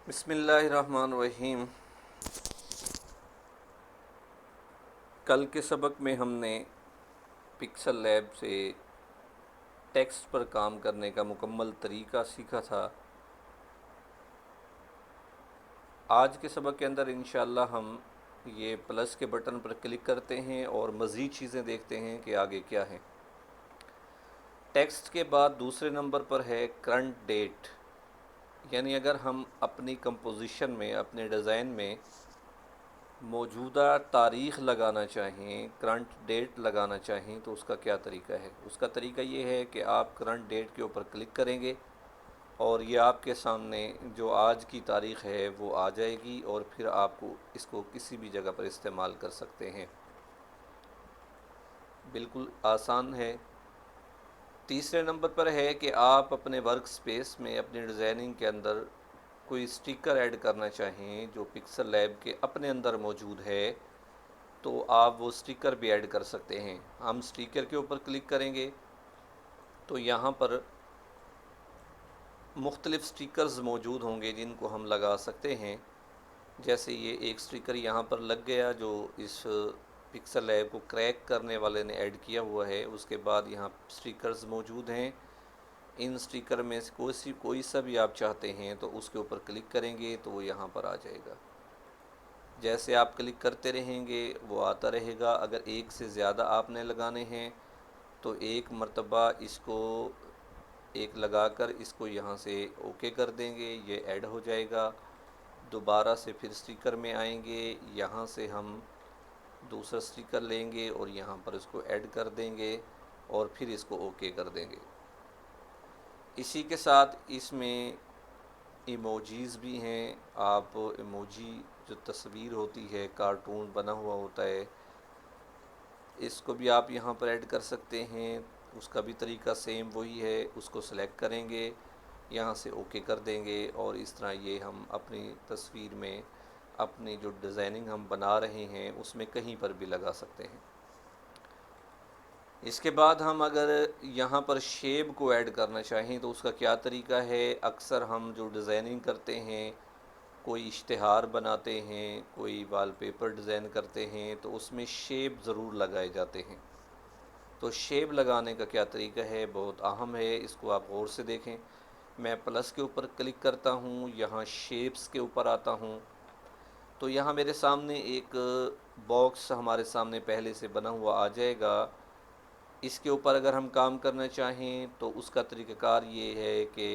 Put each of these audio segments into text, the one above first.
بسم اللہ الرحمن الرحیم۔ کل کے سبق میں ہم نے پکسل لیب سے ٹیکسٹ پر کام کرنے کا مکمل طریقہ سیکھا تھا۔ آج کے سبق کے اندر انشاءاللہ ہم یہ پلس کے بٹن پر کلک کرتے ہیں اور مزید چیزیں دیکھتے ہیں کہ آگے کیا ہے۔ ٹیکسٹ کے بعد دوسرے نمبر پر ہے کرنٹ ڈیٹ، یعنی اگر ہم اپنی کمپوزیشن میں، اپنے ڈیزائن میں موجودہ تاریخ لگانا چاہیں، کرنٹ ڈیٹ لگانا چاہیں تو اس کا کیا طریقہ ہے۔ اس کا طریقہ یہ ہے کہ آپ کرنٹ ڈیٹ کے اوپر کلک کریں گے اور یہ آپ کے سامنے جو آج کی تاریخ ہے وہ آ جائے گی، اور پھر آپ کو اس کو کسی بھی جگہ پر استعمال کر سکتے ہیں۔ بالکل آسان ہے۔ تیسرے نمبر پر ہے کہ آپ اپنے ورک سپیس میں، اپنے ڈیزائننگ کے اندر کوئی سٹیکر ایڈ کرنا چاہیں جو پکسل لیب کے اپنے اندر موجود ہے، تو آپ وہ سٹیکر بھی ایڈ کر سکتے ہیں۔ ہم سٹیکر کے اوپر کلک کریں گے تو یہاں پر مختلف سٹیکرز موجود ہوں گے جن کو ہم لگا سکتے ہیں۔ جیسے یہ ایک سٹیکر یہاں پر لگ گیا جو اس پکسل لیب کو کریک کرنے والے نے ایڈ کیا ہوا ہے۔ اس کے بعد یہاں سٹیکرز موجود ہیں، ان سٹیکر میں سے کوئی سا بھی آپ چاہتے ہیں تو اس کے اوپر کلک کریں گے تو وہ یہاں پر آ جائے گا۔ جیسے آپ کلک کرتے رہیں گے وہ آتا رہے گا۔ اگر ایک سے زیادہ آپ نے لگانے ہیں تو ایک مرتبہ اس کو ایک لگا کر اس کو یہاں سے اوکے کر دیں گے، یہ ایڈ ہو جائے گا۔ دوبارہ سے پھر سٹیکر میں آئیں گے، یہاں سے ہم دوسرا سٹیکر لیں گے اور یہاں پر اس کو ایڈ کر دیں گے اور پھر اس کو اوکے کر دیں گے۔ اسی کے ساتھ اس میں ایموجیز بھی ہیں۔ آپ ایموجی جو تصویر ہوتی ہے، کارٹون بنا ہوا ہوتا ہے، اس کو بھی آپ یہاں پر ایڈ کر سکتے ہیں۔ اس کا بھی طریقہ سیم وہی ہے، اس کو سلیکٹ کریں گے، یہاں سے اوکے کر دیں گے، اور اس طرح یہ ہم اپنی تصویر میں، اپنی جو ڈیزائننگ ہم بنا رہے ہیں اس میں کہیں پر بھی لگا سکتے ہیں۔ اس کے بعد ہم اگر یہاں پر شیپ کو ایڈ کرنا چاہیں تو اس کا کیا طریقہ ہے۔ اکثر ہم جو ڈیزائننگ کرتے ہیں، کوئی اشتہار بناتے ہیں، کوئی وال پیپر ڈیزائن کرتے ہیں تو اس میں شیپ ضرور لگائے جاتے ہیں۔ تو شیپ لگانے کا کیا طریقہ ہے، بہت اہم ہے، اس کو آپ غور سے دیکھیں۔ میں پلس کے اوپر کلک کرتا ہوں، یہاں شیپس کے اوپر آتا ہوں تو یہاں میرے سامنے ایک باکس ہمارے سامنے پہلے سے بنا ہوا آ جائے گا۔ اس کے اوپر اگر ہم کام کرنا چاہیں تو اس کا طریقہ کار یہ ہے کہ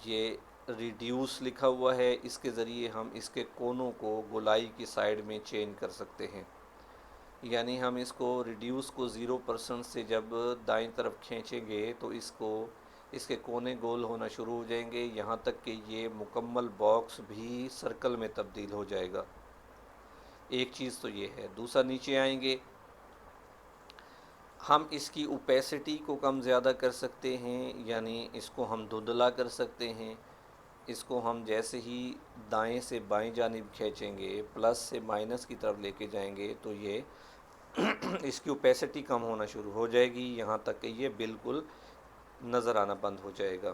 یہ ریڈیوس لکھا ہوا ہے، اس کے ذریعے ہم اس کے کونوں کو گولائی کی سائڈ میں چینج کر سکتے ہیں۔ یعنی ہم اس کو ریڈیوس کو 0% سے جب دائیں طرف کھینچیں گے تو اس کے کونے گول ہونا شروع ہو جائیں گے، یہاں تک کہ یہ مکمل باکس بھی سرکل میں تبدیل ہو جائے گا۔ ایک چیز تو یہ ہے۔ دوسرا، نیچے آئیں گے، ہم اس کی اوپیسٹی کو کم زیادہ کر سکتے ہیں، یعنی اس کو ہم دھندلا کر سکتے ہیں۔ اس کو ہم جیسے ہی دائیں سے بائیں جانب کھینچیں گے، پلس سے مائنس کی طرف لے کے جائیں گے تو یہ اس کی اوپیسٹی کم ہونا شروع ہو جائے گی، یہاں تک کہ یہ بالکل نظر آنا بند ہو جائے گا۔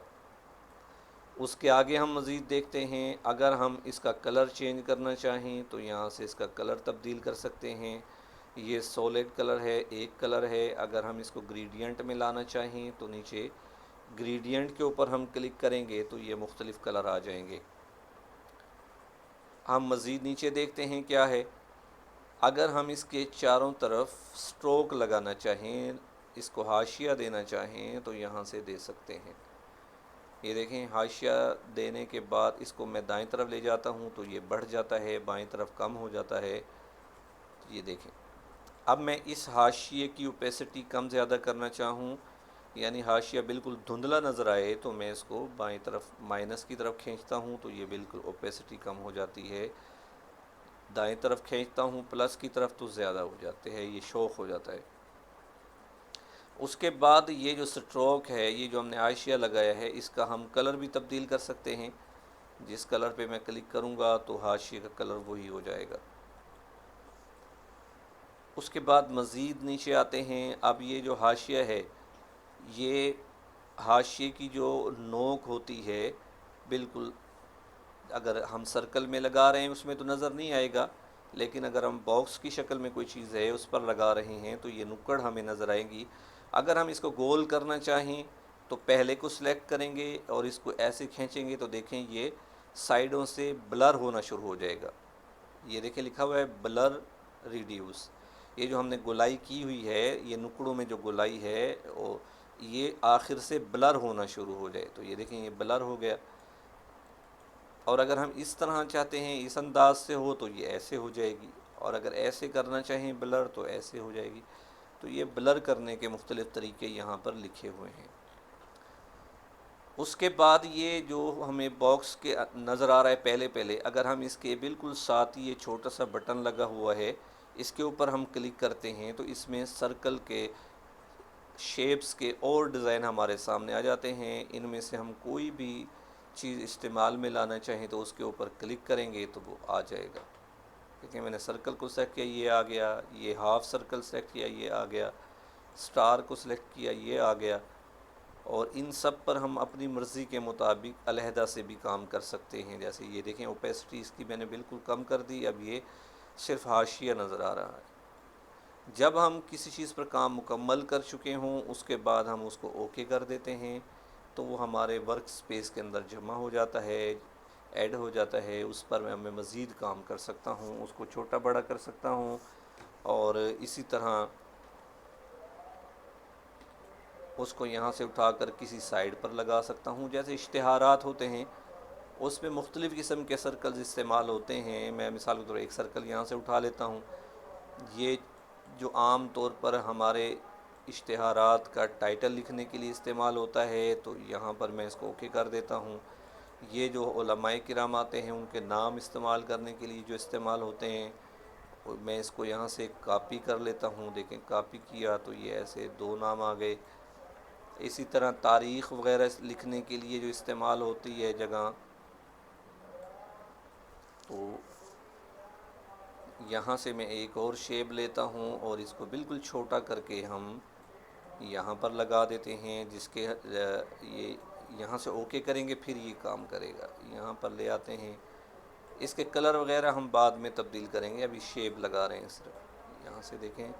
اس کے آگے ہم مزید دیکھتے ہیں، اگر ہم اس کا کلر چینج کرنا چاہیں تو یہاں سے اس کا کلر تبدیل کر سکتے ہیں۔ یہ سولیڈ کلر ہے، ایک کلر ہے۔ اگر ہم اس کو گریڈینٹ میں لانا چاہیں تو نیچے گریڈینٹ کے اوپر ہم کلک کریں گے تو یہ مختلف کلر آ جائیں گے۔ ہم مزید نیچے دیکھتے ہیں کیا ہے۔ اگر ہم اس کے چاروں طرف سٹروک لگانا چاہیں، اس کو حاشیہ دینا چاہیں تو یہاں سے دے سکتے ہیں۔ یہ دیکھیں، حاشیہ دینے کے بعد اس کو میں دائیں طرف لے جاتا ہوں تو یہ بڑھ جاتا ہے، بائیں طرف کم ہو جاتا ہے۔ یہ دیکھیں، اب میں اس حاشیے کی اوپیسٹی کم زیادہ کرنا چاہوں، یعنی حاشیہ بالکل دھندلا نظر آئے، تو میں اس کو بائیں طرف مائنس کی طرف کھینچتا ہوں تو یہ بالکل اوپیسٹی کم ہو جاتی ہے۔ دائیں طرف کھینچتا ہوں پلس کی طرف تو زیادہ ہو جاتے ہیں، یہ شوخ ہو جاتا ہے۔ اس کے بعد یہ جو سٹروک ہے، یہ جو ہم نے حاشیہ لگایا ہے، اس کا ہم کلر بھی تبدیل کر سکتے ہیں۔ جس کلر پہ میں کلک کروں گا تو حاشیے کا کلر وہی ہو جائے گا۔ اس کے بعد مزید نیچے آتے ہیں۔ اب یہ جو حاشیہ ہے، یہ حاشیے کی جو نوک ہوتی ہے بالکل اگر ہم سرکل میں لگا رہے ہیں اس میں تو نظر نہیں آئے گا، لیکن اگر ہم باکس کی شکل میں کوئی چیز ہے اس پر لگا رہے ہیں تو یہ نکڑ ہمیں نظر آئے گی۔ اگر ہم اس کو گول کرنا چاہیں تو پہلے کو سلیکٹ کریں گے اور اس کو ایسے کھینچیں گے تو دیکھیں یہ سائیڈوں سے بلر ہونا شروع ہو جائے گا۔ یہ دیکھیں لکھا ہوا ہے بلر ریڈیوس۔ یہ جو ہم نے گولائی کی ہوئی ہے، یہ نکڑوں میں جو گولائی ہے یہ آخر سے بلر ہونا شروع ہو جائے تو یہ دیکھیں یہ بلر ہو گیا۔ اور اگر ہم اس طرح چاہتے ہیں اس انداز سے ہو تو یہ ایسے ہو جائے گی، اور اگر ایسے کرنا چاہیں بلر تو ایسے ہو جائے گی۔ تو یہ بلر کرنے کے مختلف طریقے یہاں پر لکھے ہوئے ہیں۔ اس کے بعد یہ جو ہمیں باکس کے نظر آ رہا ہے پہلے اگر ہم اس کے بالکل ساتھ یہ چھوٹا سا بٹن لگا ہوا ہے، اس کے اوپر ہم کلک کرتے ہیں تو اس میں سرکل کے شیپس کے اور ڈیزائن ہمارے سامنے آ جاتے ہیں۔ ان میں سے ہم کوئی بھی چیز استعمال میں لانا چاہیں تو اس کے اوپر کلک کریں گے تو وہ آ جائے گا۔ دیکھیں میں نے سرکل کو سلیکٹ کیا یہ آ گیا، یہ ہاف سرکل سلیکٹ کیا یہ آ گیا، سٹار کو سلیکٹ کیا یہ آ گیا، اور ان سب پر ہم اپنی مرضی کے مطابق علیحدہ سے بھی کام کر سکتے ہیں۔ جیسے یہ دیکھیں اوپیسٹی اس کی میں نے بالکل کم کر دی، اب یہ صرف حاشیہ نظر آ رہا ہے۔ جب ہم کسی چیز پر کام مکمل کر چکے ہوں اس کے بعد ہم اس کو اوکے کر دیتے ہیں تو وہ ہمارے ورک سپیس کے اندر جمع ہو جاتا ہے، ایڈ ہو جاتا ہے۔ اس پر میں مزید کام کر سکتا ہوں، اس کو چھوٹا بڑا کر سکتا ہوں، اور اسی طرح اس کو یہاں سے اٹھا کر کسی سائڈ پر لگا سکتا ہوں۔ جیسے اشتہارات ہوتے ہیں اس میں مختلف قسم کے سرکلز استعمال ہوتے ہیں۔ میں مثال کے طور پر ایک سرکل یہاں سے اٹھا لیتا ہوں، یہ جو عام طور پر ہمارے اشتہارات کا ٹائٹل لکھنے کے لیے استعمال ہوتا ہے تو یہاں پر میں اس کو اوکے کر دیتا ہوں۔ یہ جو علماء کرام آتے ہیں ان کے نام استعمال کرنے کے لیے جو استعمال ہوتے ہیں میں اس کو یہاں سے کاپی کر لیتا ہوں۔ دیکھیں کاپی کیا تو یہ ایسے 2 نام آ گئے۔ اسی طرح تاریخ وغیرہ لکھنے کے لیے جو استعمال ہوتی ہے جگہ، تو یہاں سے میں ایک اور شیپ لیتا ہوں اور اس کو بالکل چھوٹا کر کے ہم یہاں پر لگا دیتے ہیں، جس کے یہ یہاں سے اوکے کریں گے پھر یہ کام کرے گا۔ یہاں پر لے آتے ہیں، اس کے کلر وغیرہ ہم بعد میں تبدیل کریں گے، ابھی شیپ لگا رہے ہیں صرف۔ یہاں سے دیکھیں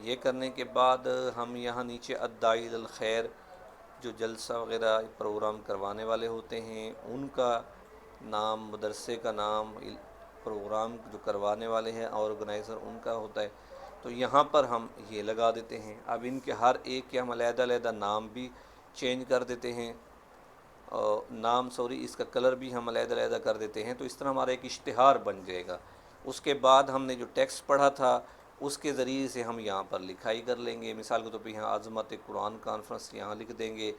یہ کرنے کے بعد ہم یہاں نیچے الداعی الخیر جو جلسہ وغیرہ پروگرام کروانے والے ہوتے ہیں ان کا نام، مدرسے کا نام، پروگرام جو کروانے والے ہیں آرگنائزر ان کا ہوتا ہے، تو یہاں پر ہم یہ لگا دیتے ہیں۔ اب ان کے ہر ایک کے ہم علیحدہ علیحدہ نام بھی چینج کر دیتے ہیں، اس کا کلر بھی ہم علیحدہ علیحدہ کر دیتے ہیں، تو اس طرح ہمارا ایک اشتہار بن جائے گا۔ اس کے بعد ہم نے جو ٹیکسٹ پڑھا تھا اس کے ذریعے سے ہم یہاں پر لکھائی کر لیں گے۔ مثال کے طور پہ یہاں عظمت قرآن کانفرنس یہاں لکھ دیں گے۔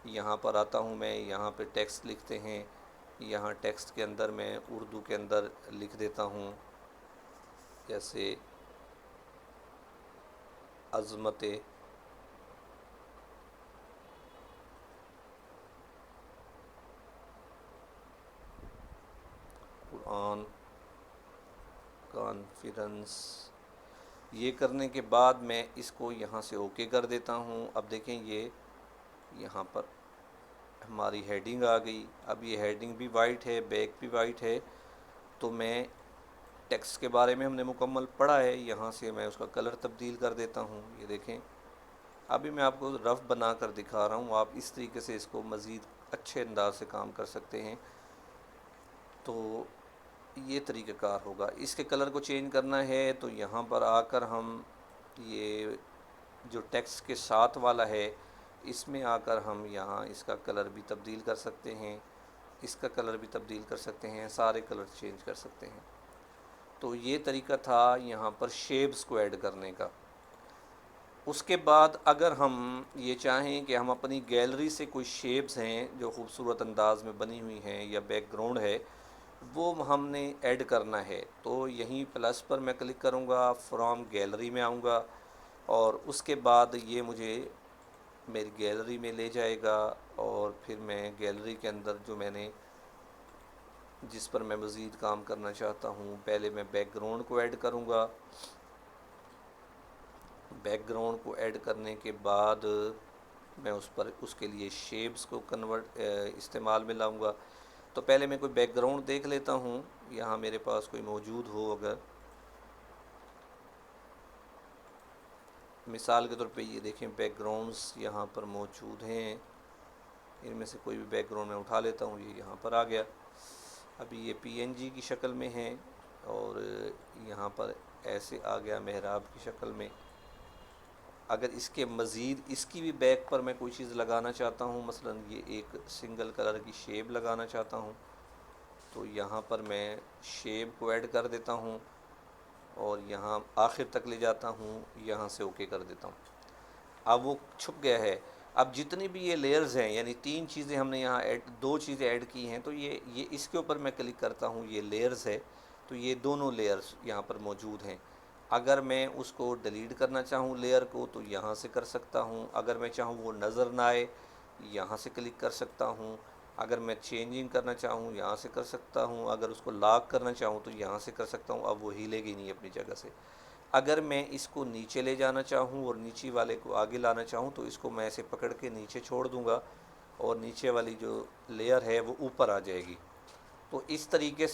یہاں پر آتا ہوں میں، یہاں پہ ٹیکسٹ لکھتے ہیں، یہاں ٹیکسٹ کے اندر میں اردو کے اندر لکھ دیتا ہوں، جیسے عظمت قرآن کانفرنس۔ یہ کرنے کے بعد میں اس کو یہاں سے اوکے کر دیتا ہوں۔ اب دیکھیں یہ یہاں پر ہماری ہیڈنگ آ گئی۔ اب یہ ہیڈنگ بھی وائٹ ہے، بیک بھی وائٹ ہے، تو میں ٹیکسٹ کے بارے میں ہم نے مکمل پڑھا ہے، یہاں سے میں اس کا کلر تبدیل کر دیتا ہوں۔ یہ دیکھیں ابھی میں آپ کو رف بنا کر دکھا رہا ہوں، آپ اس طریقے سے اس کو مزید اچھے انداز سے کام کر سکتے ہیں۔ تو یہ طریقہ کار ہوگا۔ اس کے کلر کو چینج کرنا ہے تو یہاں پر آ کر ہم یہ جو ٹیکسٹ کے ساتھ والا ہے اس میں آ کر ہم یہاں اس کا کلر بھی تبدیل کر سکتے ہیں، اس کا کلر بھی تبدیل کر سکتے ہیں، سارے کلر چینج کر سکتے ہیں۔ تو یہ طریقہ تھا یہاں پر شیپس کو ایڈ کرنے کا۔ اس کے بعد اگر ہم یہ چاہیں کہ ہم اپنی گیلری سے کوئی شیپس ہیں جو خوبصورت انداز میں بنی ہوئی ہیں یا بیک گراؤنڈ ہے وہ ہم نے ایڈ کرنا ہے، تو یہیں پلس پر میں کلک کروں گا، فرام گیلری میں آؤں گا، اور اس کے بعد یہ مجھے میری گیلری میں لے جائے گا، اور پھر میں گیلری کے اندر جو میں نے جس پر میں مزید کام کرنا چاہتا ہوں، پہلے میں بیک گراؤنڈ کو ایڈ کروں گا۔ بیک گراؤنڈ کو ایڈ کرنے کے بعد میں اس کے لیے شیپس کو استعمال میں لاؤں گا۔ تو پہلے میں کوئی بیک گراؤنڈ دیکھ لیتا ہوں، یہاں میرے پاس کوئی موجود ہو، اگر مثال کے طور پہ یہ دیکھیں بیک گراؤنڈز یہاں پر موجود ہیں، ان میں سے کوئی بھی بیک گراؤنڈ میں اٹھا لیتا ہوں، یہ یہاں پر آ گیا۔ ابھی یہ پی این جی کی شکل میں ہے اور یہاں پر ایسے آ گیا محراب کی شکل میں۔ اگر اس کے مزید اس کی بھی بیک پر میں کوئی چیز لگانا چاہتا ہوں، مثلا یہ ایک سنگل کلر کی شیپ لگانا چاہتا ہوں، تو یہاں پر میں شیپ کو ایڈ کر دیتا ہوں اور یہاں آخر تک لے جاتا ہوں، یہاں سے اوکے کر دیتا ہوں۔ اب وہ چھپ گیا ہے۔ اب جتنی بھی یہ لیئرز ہیں، یعنی تین چیزیں ہم نے یہاں دو چیزیں ایڈ کی ہیں، تو یہ اس کے اوپر میں کلک کرتا ہوں، یہ لیئرز ہے، تو یہ دونوں لیئرز یہاں پر موجود ہیں۔ اگر میں اس کو ڈیلیٹ کرنا چاہوں لیئر کو تو یہاں سے کر سکتا ہوں، اگر میں چاہوں وہ نظر نہ آئے یہاں سے کلک کر سکتا ہوں، اگر میں چینجنگ کرنا چاہوں یہاں سے کر سکتا ہوں، اگر اس کو لاک کرنا چاہوں تو یہاں سے کر سکتا ہوں۔ اب وہ ہلے گی نہیں اپنی جگہ سے۔ اگر میں اس کو نیچے لے جانا چاہوں اور نیچے والے کو آگے لانا چاہوں تو اس کو میں ایسے پکڑ کے نیچے چھوڑ دوں گا اور نیچے والی جو لیئر ہے وہ اوپر آ جائے گی۔ تو اس طریقے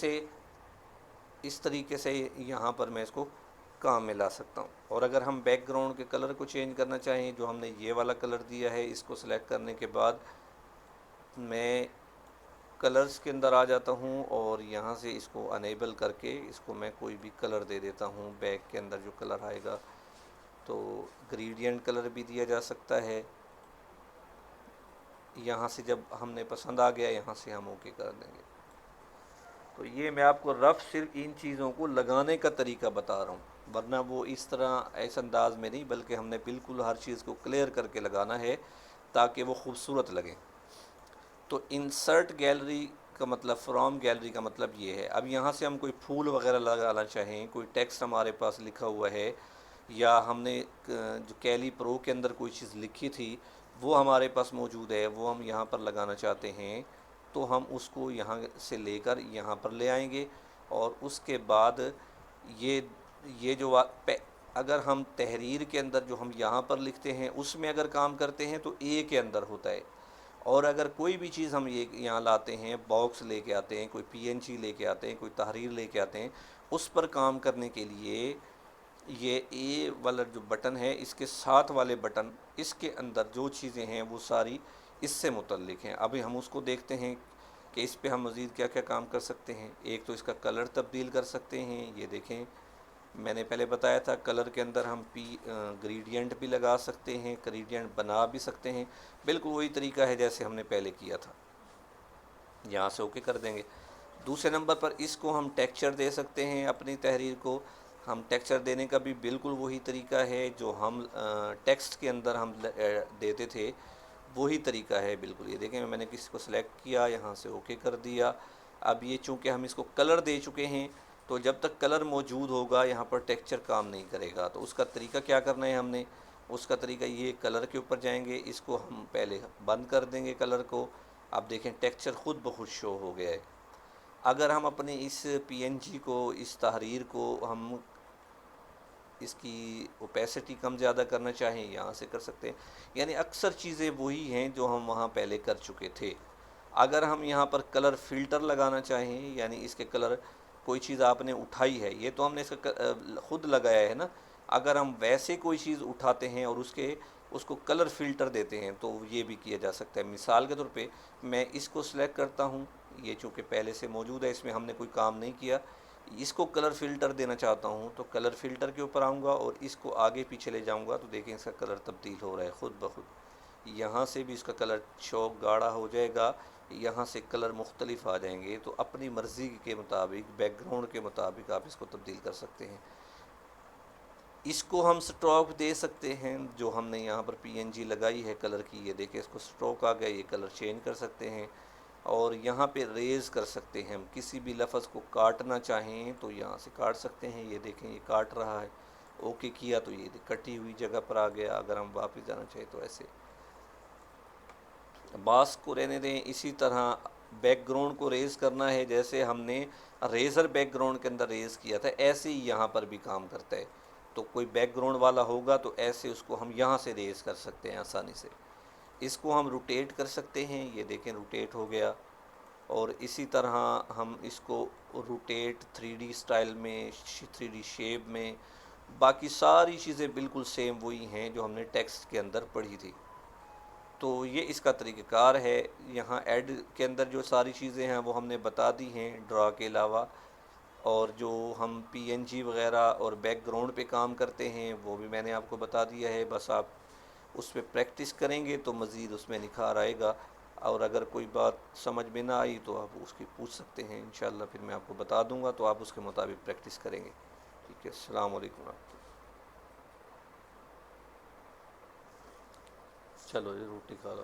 سے یہاں پر میں اس کو کام میں لا سکتا ہوں۔ اور اگر ہم بیک گراؤنڈ کے کلر کو چینج کرنا چاہیں، جو ہم نے یہ والا کلر دیا ہے، اس کو سلیکٹ کرنے کے بعد میں کلرز کے اندر آ جاتا ہوں اور یہاں سے اس کو انیبل کر کے اس کو میں کوئی بھی کلر دے دیتا ہوں۔ بیک کے اندر جو کلر آئے گا تو گریڈینٹ کلر بھی دیا جا سکتا ہے۔ یہاں سے جب ہم نے پسند آ گیا یہاں سے ہم اوکے کر دیں گے۔ تو یہ میں آپ کو رف صرف ان چیزوں کو لگانے کا طریقہ بتا رہا ہوں، ورنہ وہ اس طرح ایسے انداز میں نہیں، بلکہ ہم نے بالکل ہر چیز کو کلیئر کر کے لگانا ہے تاکہ وہ خوبصورت لگے۔ تو انسرٹ گیلری کا مطلب، فرام گیلری کا مطلب یہ ہے۔ اب یہاں سے ہم کوئی پھول وغیرہ لگانا چاہیں، کوئی ٹیکسٹ ہمارے پاس لکھا ہوا ہے، یا ہم نے جو کیلی پرو کے اندر کوئی چیز لکھی تھی وہ ہمارے پاس موجود ہے، وہ ہم یہاں پر لگانا چاہتے ہیں، تو ہم اس کو یہاں سے لے کر یہاں پر لے آئیں گے۔ اور اس کے بعد یہ جو اگر ہم تحریر کے اندر جو ہم یہاں پر لکھتے ہیں اس میں اگر کام کرتے ہیں تو اے کے اندر ہوتا ہے، اور اگر کوئی بھی چیز ہم یہاں لاتے ہیں، باکس لے کے آتے ہیں، کوئی پی این جی لے کے آتے ہیں، کوئی تحریر لے کے آتے ہیں، اس پر کام کرنے کے لیے یہ اے والا جو بٹن ہے، اس کے ساتھ والے بٹن، اس کے اندر جو چیزیں ہیں وہ ساری اس سے متعلق ہیں۔ ابھی ہم اس کو دیکھتے ہیں کہ اس پہ ہم مزید کیا کیا کام کر سکتے ہیں۔ ایک تو اس کا کلر تبدیل کر سکتے ہیں، یہ دیکھیں میں نے پہلے بتایا تھا کلر کے اندر ہم گریڈینٹ بھی لگا سکتے ہیں، گریڈینٹ بنا بھی سکتے ہیں، بالکل وہی طریقہ ہے جیسے ہم نے پہلے کیا تھا۔ یہاں سے اوکے کر دیں گے۔ دوسرے نمبر پر اس کو ہم ٹیکسچر دے سکتے ہیں، اپنی تحریر کو ہم ٹیکسچر دینے کا بھی بالکل وہی طریقہ ہے جو ہم ٹیکسٹ کے اندر ہم دیتے تھے، وہی طریقہ ہے بالکل۔ یہ دیکھیں میں نے کسی کو سلیکٹ کیا، یہاں سے اوکے کر دیا۔ اب یہ چونکہ ہم اس کو کلر دے چکے ہیں تو جب تک کلر موجود ہوگا یہاں پر ٹیکسچر کام نہیں کرے گا۔ تو اس کا طریقہ کیا کرنا ہے ہم نے، اس کا طریقہ یہ کلر کے اوپر جائیں گے، اس کو ہم پہلے بند کر دیں گے کلر کو۔ اب دیکھیں ٹیکسچر خود بخود شو ہو گیا ہے۔ اگر ہم اپنے اس پی این جی کو، اس تحریر کو ہم اس کی اوپیسٹی کم زیادہ کرنا چاہیں یہاں سے کر سکتے ہیں، یعنی اکثر چیزیں وہی ہیں جو ہم وہاں پہلے کر چکے تھے۔ اگر ہم یہاں پر کلر فلٹر لگانا چاہیں، یعنی اس کے کلر، کوئی چیز آپ نے اٹھائی ہے، یہ تو ہم نے اس کا خود لگایا ہے نا، اگر ہم ویسے کوئی چیز اٹھاتے ہیں اور اس کو کلر فلٹر دیتے ہیں تو یہ بھی کیا جا سکتا ہے۔ مثال کے طور پہ میں اس کو سلیکٹ کرتا ہوں، یہ چونکہ پہلے سے موجود ہے، اس میں ہم نے کوئی کام نہیں کیا، اس کو کلر فلٹر دینا چاہتا ہوں تو کلر فلٹر کے اوپر آؤں گا اور اس کو آگے پیچھے لے جاؤں گا تو دیکھیں اس کا کلر تبدیل ہو رہا ہے خود بخود۔ یہاں سے بھی اس کا کلر چوک گاڑھا ہو جائے گا، یہاں سے کلر مختلف آ جائیں گے، تو اپنی مرضی کے مطابق، بیک گراؤنڈ کے مطابق آپ اس کو تبدیل کر سکتے ہیں۔ اس کو ہم سٹروک دے سکتے ہیں، جو ہم نے یہاں پر پی این جی لگائی ہے کلر کی، یہ دیکھیں اس کو سٹروک آ گیا، یہ کلر چینج کر سکتے ہیں۔ اور یہاں پہ ریز کر سکتے ہیں، ہم کسی بھی لفظ کو کاٹنا چاہیں تو یہاں سے کاٹ سکتے ہیں، یہ دیکھیں یہ کاٹ رہا ہے، اوکے کیا تو یہ کٹی ہوئی جگہ پر آ گیا۔ اگر ہم واپس جانا چاہیں تو ایسے باس کو رہنے دیں۔ اسی طرح بیک گراؤنڈ کو ریز کرنا ہے، جیسے ہم نے ریزر بیک گراؤنڈ کے اندر ریز کیا تھا، ایسے ہی یہاں پر بھی کام کرتا ہے۔ تو کوئی بیک گراؤنڈ والا ہوگا تو ایسے اس کو ہم یہاں سے ریز کر سکتے ہیں آسانی سے۔ اس کو ہم روٹیٹ کر سکتے ہیں، یہ دیکھیں روٹیٹ ہو گیا۔ اور اسی طرح ہم اس کو روٹیٹ 3D اسٹائل میں 3D شیپ میں، باقی ساری چیزیں بالکل سیم وہی ہیں جو ہم نے ٹیکسٹ کے اندر پڑھی تھی. تو یہ اس کا طریقہ کار ہے. یہاں ایڈ کے اندر جو ساری چیزیں ہیں وہ ہم نے بتا دی ہیں ڈرا کے علاوہ، اور جو ہم پی این جی وغیرہ اور بیک گراؤنڈ پہ کام کرتے ہیں وہ بھی میں نے آپ کو بتا دیا ہے. بس آپ اس پہ پریکٹس کریں گے تو مزید اس میں نکھار آئے گا. اور اگر کوئی بات سمجھ میں نہ آئی تو آپ اس کی پوچھ سکتے ہیں انشاءاللہ، پھر میں آپ کو بتا دوں گا تو آپ اس کے مطابق پریکٹس کریں گے. ٹھیک ہے، السلام علیکم ورحمۃ اللہ. چلو یہ روٹی کھا لو.